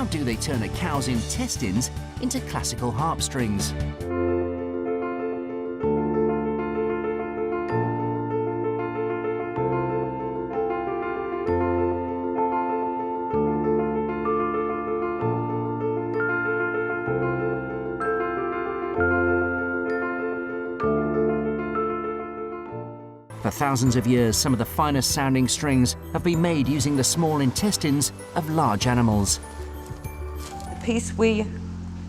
how do they turn a cow's intestines into classical harp strings? For thousands of years, some of the finest sounding strings have been made using the small intestines of large animals. The piece we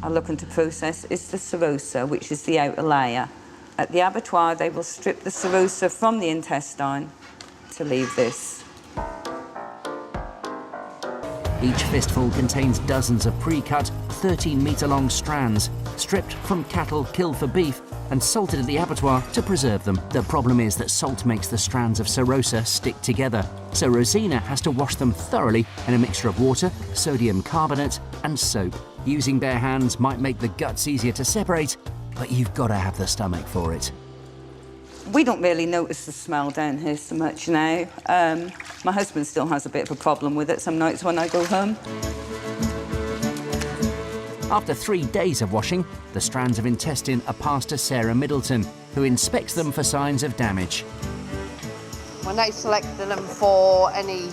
are looking to process is the serosa, which is the outer layer. At the abattoir, they will strip the serosa from the intestine to leave this. Each fistful contains dozens of pre-cut, 13-metre-long strands, stripped from cattle killed for beef and salted at the abattoir to preserve them. The problem is that salt makes the strands of serosa stick together, so Rosina has to wash them thoroughly in a mixture of water, sodium carbonate and soap. Using bare hands might make the guts easier to separate, but you've got to have the stomach for it. We don't really notice the smell down here so much now. My husband still has a bit of a problem with it some nights when I go home. After 3 days of washing, the strands of intestine are passed to Sarah Middleton, who inspects them for signs of damage. When they selected them for any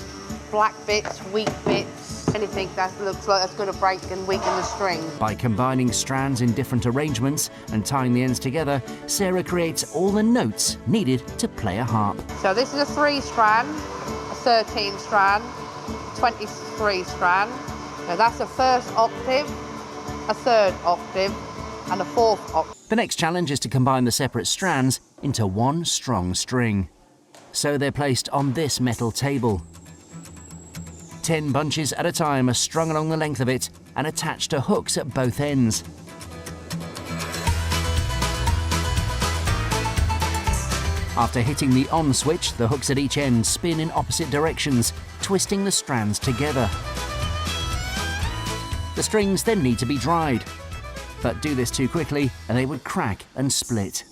black bits, weak bits, anything that looks like it's going to break and weaken the string. By combining strands in different arrangements and tying the ends together, Sarah creates all the notes needed to play a harp. So this is a 3-strand, a 13-strand, 23-strand. Now that's a first octave, a third octave, and a fourth octave. The next challenge is to combine the separate strands into one strong string. So they're placed on this metal table. 10 bunches at a time are strung along the length of it and attached to hooks at both ends. After hitting the on switch, the hooks at each end spin in opposite directions, twisting the strands together. The strings then need to be dried, but do this too quickly and they would crack and split.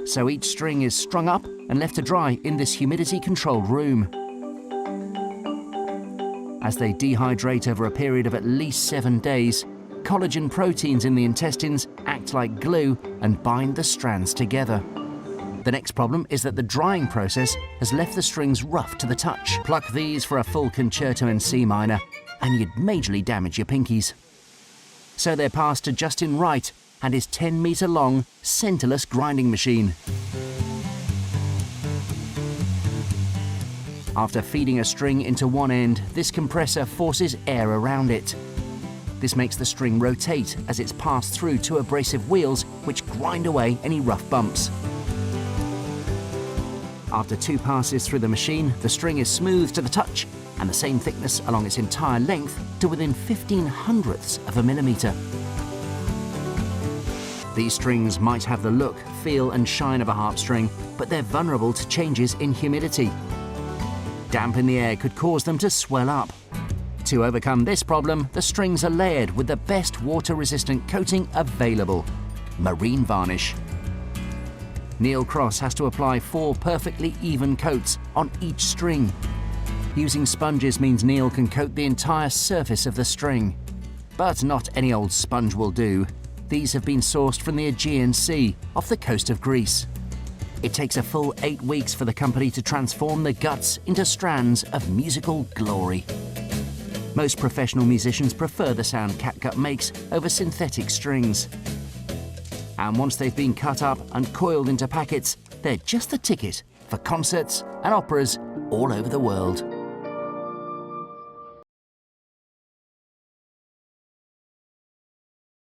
So each string is strung up and left to dry in this humidity-controlled room. As they dehydrate over a period of at least 7 days, collagen proteins in the intestines act like glue and bind the strands together. The next problem is that the drying process has left the strings rough to the touch. Pluck these for a full concerto in C minor, and you'd majorly damage your pinkies. So they're passed to Justin Wright and his 10-metre-long, centerless grinding machine. After feeding a string into one end, this compressor forces air around it. This makes the string rotate as it's passed through 2 abrasive wheels which grind away any rough bumps. After 2 passes through the machine, the string is smooth to the touch and the same thickness along its entire length to within 0.15 of a millimetre. These strings might have the look, feel and shine of a harp string, but they're vulnerable to changes in humidity. Damp in the air could cause them to swell up. To overcome this problem, the strings are layered with the best water-resistant coating available, marine varnish. Neil Cross has to apply 4 perfectly even coats on each string. Using sponges means Neil can coat the entire surface of the string. But not any old sponge will do. These have been sourced from the Aegean Sea, off the coast of Greece. It takes a full 8 weeks for the company to transform the guts into strands of musical glory. Most professional musicians prefer the sound catgut makes over synthetic strings. And once they've been cut up and coiled into packets, they're just the ticket for concerts and operas all over the world.